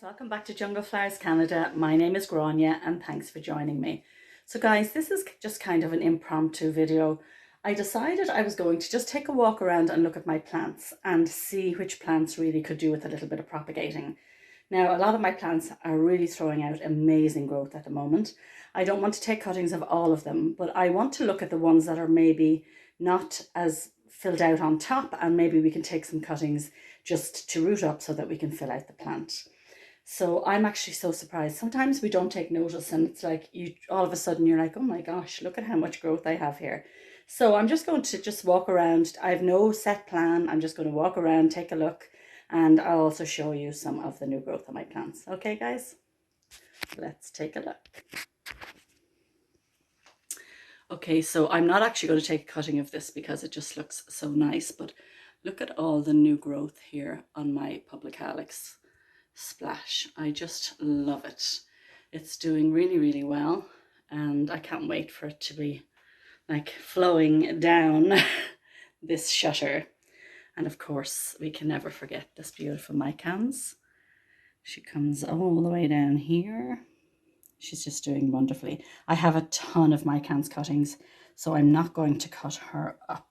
welcome back to Jungle Flowers Canada. My name is Grania and thanks for joining me. So guys, this is just kind of an impromptu video. I decided I was going to just take a walk around and look at my plants and see which plants really could do with a little bit of propagating. Now, a lot of my plants are really throwing out amazing growth at the moment. I don't want to take cuttings of all of them, but I want to look at the ones that are maybe not as filled out on top, and maybe we can take some cuttings just to root up so that we can fill out the plant. So I'm actually so surprised. Sometimes we don't take notice and it's like you all of a sudden you're like, oh my gosh, look at how much growth I have here. So I'm just going to walk around. I have no set plan. I'm just going to walk around, take a look, and I'll also show you some of the new growth on my plants. Okay, guys, let's take a look. Okay, so I'm not actually going to take a cutting of this because it just looks so nice, but look at all the new growth here on my Publicalis splash. I just love it. It's doing really, really well, and I can't wait for it to be like flowing down this shutter. And of course, we can never forget this beautiful mycans. She comes all the way down here. She's just doing wonderfully. I have a ton of mycans cuttings, so I'm not going to cut her up.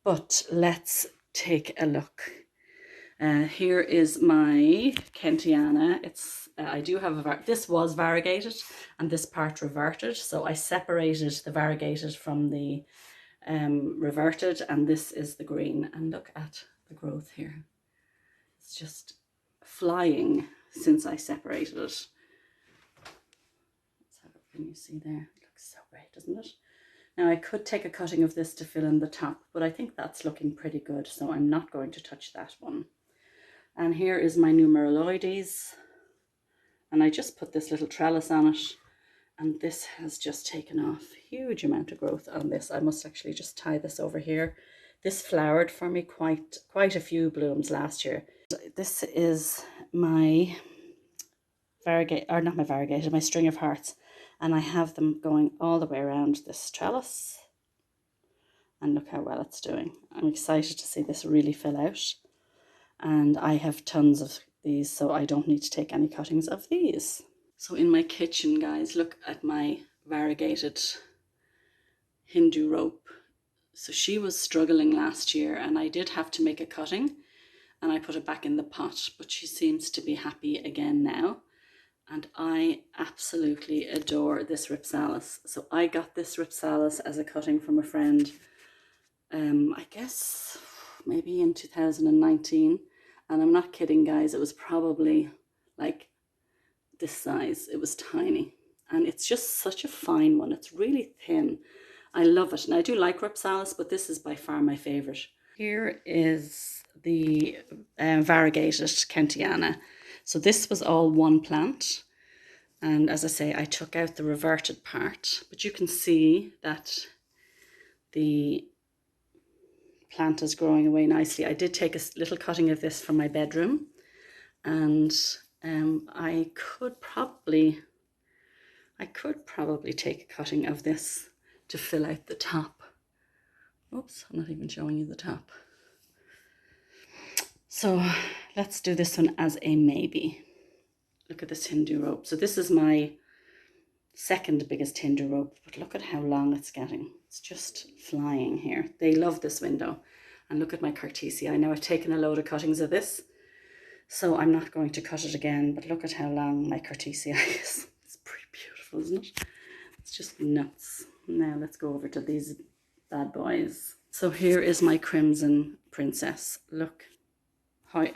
But let's take a look. Here is my Kentiana. It's I do have this was variegated and this part reverted, so I separated the variegated from the reverted, and this is the green. And look at the growth here. It's just flying since I separated it. Can you see there? It looks so great, doesn't it? Now I could take a cutting of this to fill in the top, but I think that's looking pretty good, so I'm not going to touch that one. And here is my Numeraloides, and I just put this little trellis on it, and this has just taken off. Huge amount of growth on this. I must actually just tie this over here. This flowered for me quite a few blooms last year. This is my my string of hearts, and I have them going all the way around this trellis, and look how well it's doing. I'm excited to see this really fill out, and I have tons of these, so I don't need to take any cuttings of these. So in my kitchen, guys, look at my variegated Hindu rope. So she was struggling last year, and I did have to make a cutting, and I put it back in the pot, but she seems to be happy again now. And I absolutely adore this Ripsalis. So I got this Ripsalis as a cutting from a friend, I guess maybe in 2019. And I'm not kidding, guys, it was probably like this size. It was tiny. And it's just such a fine one. It's really thin. I love it. And I do like Ripsalis, but this is by far my favorite. Here is the Variegated Kentiana. So this was all one plant, and as I say, I took out the reverted part, but you can see that the plant is growing away nicely. I did take a little cutting of this from my bedroom, and I could probably take a cutting of this to fill out the top. Oops, I'm not even showing you the top. So let's do this one as a maybe. Look at this Hindu rope. So this is my second biggest Hindu rope, but look at how long it's getting. It's just flying here. They love this window. And look at my Cartesia. Now I've taken a load of cuttings of this, so I'm not going to cut it again, but look at how long my Cartesia is. It's pretty beautiful, isn't it? It's just nuts. Now let's go over to these bad boys. So here is my Crimson Princess. Look.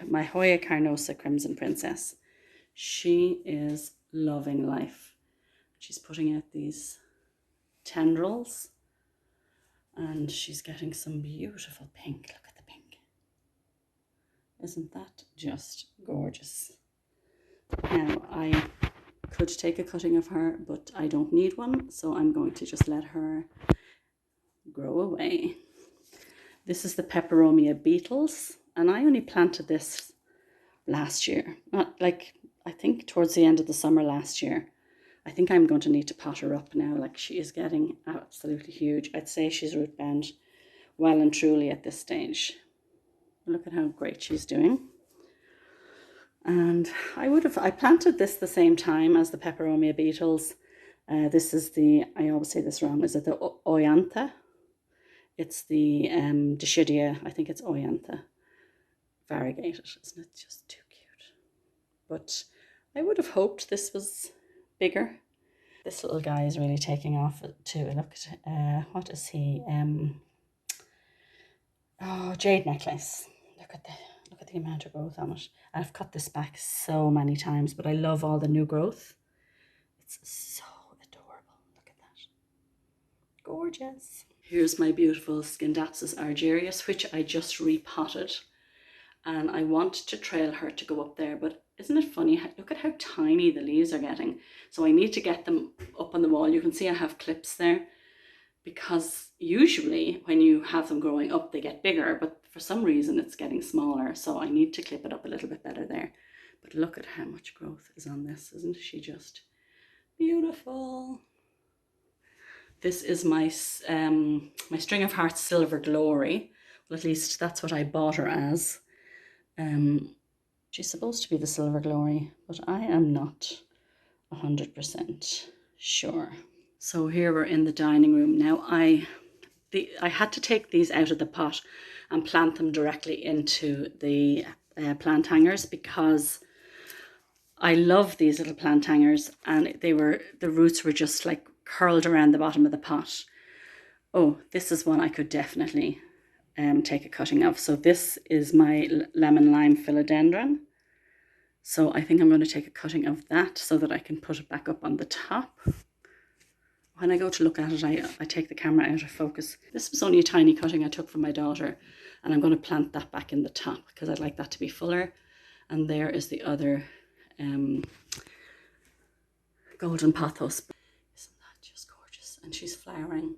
My Hoya Carnosa Crimson Princess. She is loving life. She's putting out these tendrils, and she's getting some beautiful pink. Look at the pink. Isn't that just gorgeous? Now, I could take a cutting of her, but I don't need one, so I'm going to just let her grow away. This is the Peperomia Beetles. And I only planted this last year, I think towards the end of the summer last year. I think I'm going to need to pot her up now. Like, she is getting absolutely huge. I'd say she's root bound well and truly at this stage. Look at how great she's doing. And I planted this the same time as the Peperomia Beetles. This is the, I always say this wrong, is it the Oyantha? It's the Dischidia, I think it's Oyantha. Variegated, isn't it just too cute? But I would have hoped this was bigger. This little guy is really taking off too. Look at, what is he? Oh, jade necklace. Look at the amount of growth on it. I've cut this back so many times, but I love all the new growth. It's so adorable. Look at that. Gorgeous. Here's my beautiful Scindapsus Argerius, which I just repotted. And I want to trail her to go up there, but isn't it funny? Look at how tiny the leaves are getting. So I need to get them up on the wall. You can see I have clips there, because usually when you have them growing up, they get bigger, but for some reason it's getting smaller. So I need to clip it up a little bit better there. But look at how much growth is on this. Isn't she just beautiful? This is my String of Hearts Silver Glory. Well, at least that's what I bought her as. She's supposed to be the Silver Glory, but I am not 100% sure. So here we're in the dining room. Now I had to take these out of the pot and plant them directly into the plant hangers, because I love these little plant hangers, and the roots were just like curled around the bottom of the pot. Oh, this is one I could definitely take a cutting of. So this is my lemon lime philodendron. So I think I'm going to take a cutting of that so that I can put it back up on the top. When I go to look at it, I take the camera out of focus. This was only a tiny cutting I took from my daughter, and I'm going to plant that back in the top because I'd like that to be fuller. And there is the other golden Pathos. Isn't that just gorgeous? And she's flowering.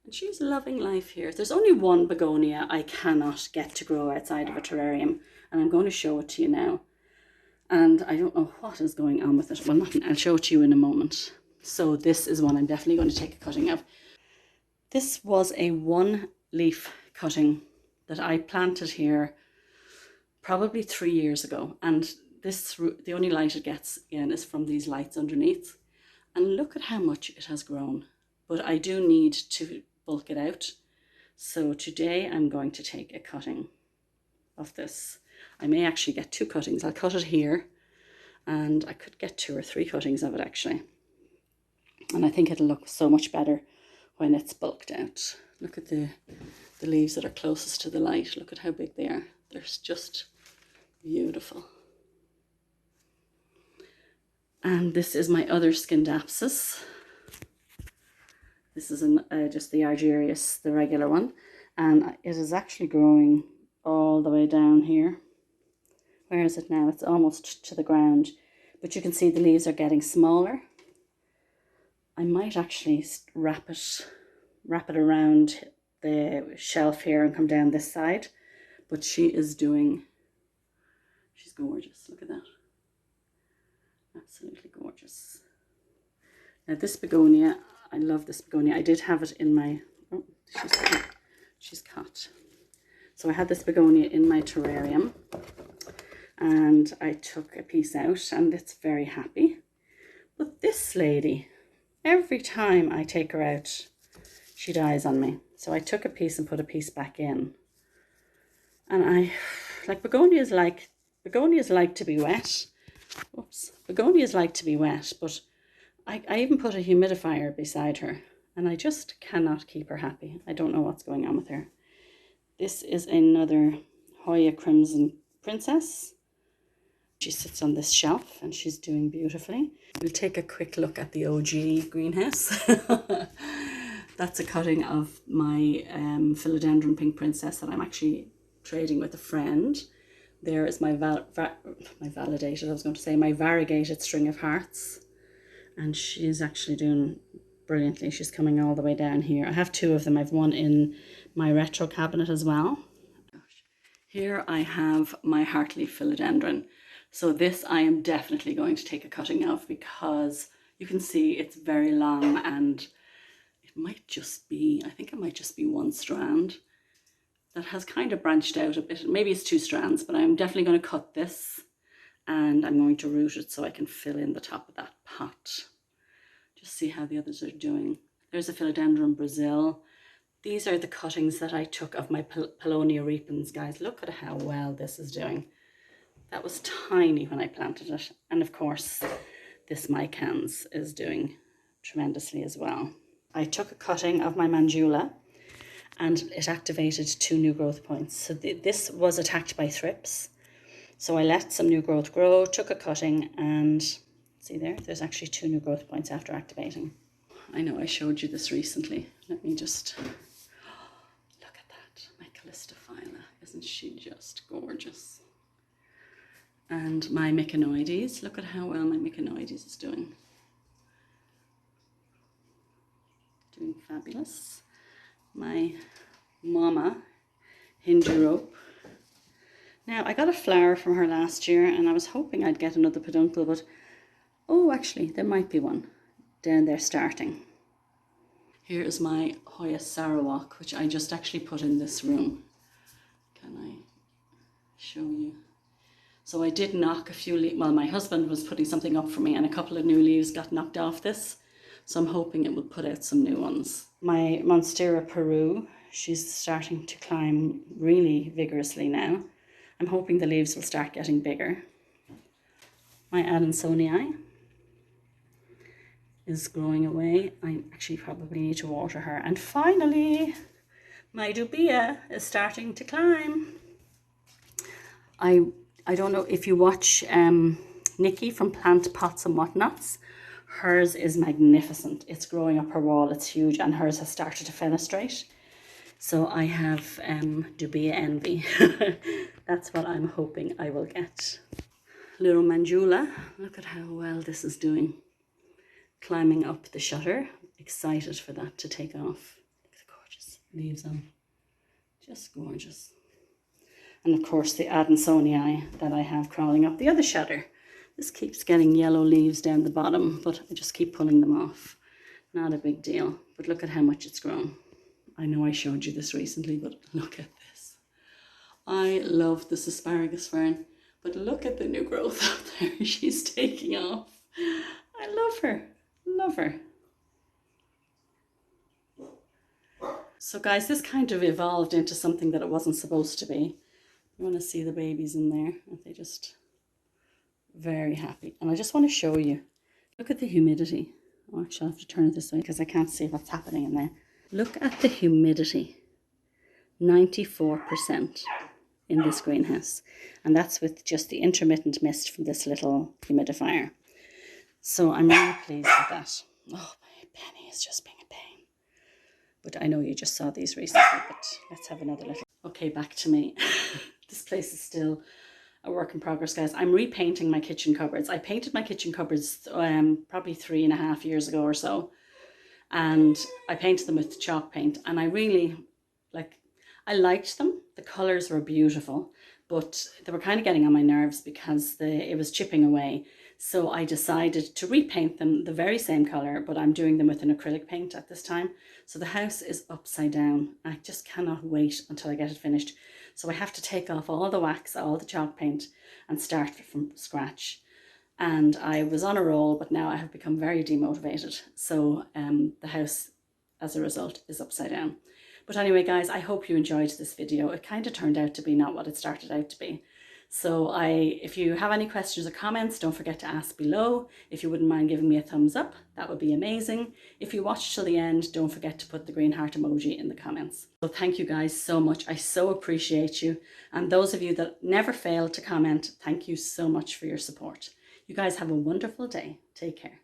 And she's loving life here. There's only one begonia I cannot get to grow outside of a terrarium, and I'm going to show it to you now. And I don't know what is going on with it. Well, I'll show it to you in a moment. So this is one I'm definitely going to take a cutting of. This was a 1-leaf cutting that I planted here probably 3 years ago. And the only light it gets, again, is from these lights underneath. And look at how much it has grown. But I do need to bulk it out. So today I'm going to take a cutting of this. I may actually get 2 cuttings. I'll cut it here, and I could get 2 or 3 cuttings of it actually. And I think it'll look so much better when it's bulked out. Look at the leaves that are closest to the light. Look at how big they are. They're just beautiful. And this is my other Scindapsus. This is just the Argerius, the regular one. And it is actually growing all the way down here. Where is it now? It's almost to the ground. But you can see the leaves are getting smaller. I might actually wrap it around the shelf here and come down this side. But she's gorgeous. Look at that. Absolutely gorgeous. Now this begonia, I love this begonia. I did have it in my, oh, she's cut. So I had this begonia in my terrarium, and I took a piece out, and it's very happy. But this lady, every time I take her out, she dies on me. So I took a piece and put a piece back in. And begonias like to be wet. Oops. Begonias like to be wet, but I even put a humidifier beside her, and I just cannot keep her happy. I don't know what's going on with her. This is another Hoya Crimson Princess. She sits on this shelf and she's doing beautifully. We'll take a quick look at the OG greenhouse. That's a cutting of my Philodendron Pink Princess that I'm actually trading with a friend. There is my variegated String of Hearts. And she's actually doing brilliantly. She's coming all the way down here. I have 2 of them. I've one in my retro cabinet as well. Here I have my Hartley Philodendron. So this I am definitely going to take a cutting of, because you can see it's very long, and it might just be, I think it might just be 1 strand that has kind of branched out a bit. Maybe it's 2 strands, but I'm definitely going to cut this and I'm going to root it so I can fill in the top of that pot. Just see how the others are doing. There's a Philodendron Brazil. These are the cuttings that I took of my Paulownia repens, guys. Look at how well this is doing. That was tiny when I planted it. And of course, this Mycans is doing tremendously as well. I took a cutting of my Mandula and it activated 2 new growth points. So this was attacked by thrips. So I let some new growth grow, took a cutting, and see there's actually 2 new growth points after activating. I know I showed you this recently. Let me just, look at that, my Chalistophyla. Isn't she just gorgeous? And my Mycanoides, look at how well my Mycanoides is doing. Doing fabulous. My Mama Hindu rope. Now, I got a flower from her last year and I was hoping I'd get another peduncle, but oh, actually, there might be one down there starting. Here is my Hoya Sarawak, which I just actually put in this room. Can I show you? So I did knock a few leaves. Well, my husband was putting something up for me and a couple of new leaves got knocked off this. So I'm hoping it will put out some new ones. My Monstera Peru, she's starting to climb really vigorously now. I'm hoping the leaves will start getting bigger. My Adansonii is growing away. I actually probably need to water her. And finally, my Dubia is starting to climb. I don't know if you watch Nikki from Plant Pots and Whatnots. Hers is magnificent. It's growing up her wall. It's huge, and hers has started to fenestrate. So I have Dubia envy. That's what I'm hoping I will get. Little Mandula, look at how well this is doing. Climbing up the shutter. Excited for that to take off. Look at the gorgeous leaves on. Just gorgeous. And of course the Adansonii that I have crawling up the other shutter. This keeps getting yellow leaves down the bottom, but I just keep pulling them off. Not a big deal, but look at how much it's grown. I know I showed you this recently, but look at this. I love this Asparagus Fern, but look at the new growth up there. She's taking off. I love her, love her. So guys, this kind of evolved into something that it wasn't supposed to be. You want to see the babies in there? Aren't they just very happy? And I just want to show you. Look at the humidity. Oh, actually, I'll have to turn it this way because I can't see what's happening in there. Look at the humidity. 94% in this greenhouse. And that's with just the intermittent mist from this little humidifier. So I'm really pleased with that. Oh, my penny is just being a pain. But I know you just saw these recently, but let's have another little. Okay, back to me. This place is still a work in progress, guys. I'm repainting my kitchen cupboards. I painted my kitchen cupboards probably 3.5 years ago or so. And I painted them with chalk paint. And I really, I liked them. The colours were beautiful. But they were kind of getting on my nerves because it was chipping away. So I decided to repaint them the very same colour, but I'm doing them with an acrylic paint at this time. So the house is upside down. I just cannot wait until I get it finished. So I have to take off all the wax, all the chalk paint, and start from scratch. And I was on a roll, but now I have become very demotivated. So the house, as a result, is upside down. But anyway, guys, I hope you enjoyed this video. It kind of turned out to be not what it started out to be. So if you have any questions or comments, don't forget to ask below. If you wouldn't mind giving me a thumbs up, that would be amazing. If you watched till the end, don't forget to put the green heart emoji in the comments. So thank you guys so much. I so appreciate you. And those of you that never fail to comment, thank you so much for your support. You guys have a wonderful day. Take care.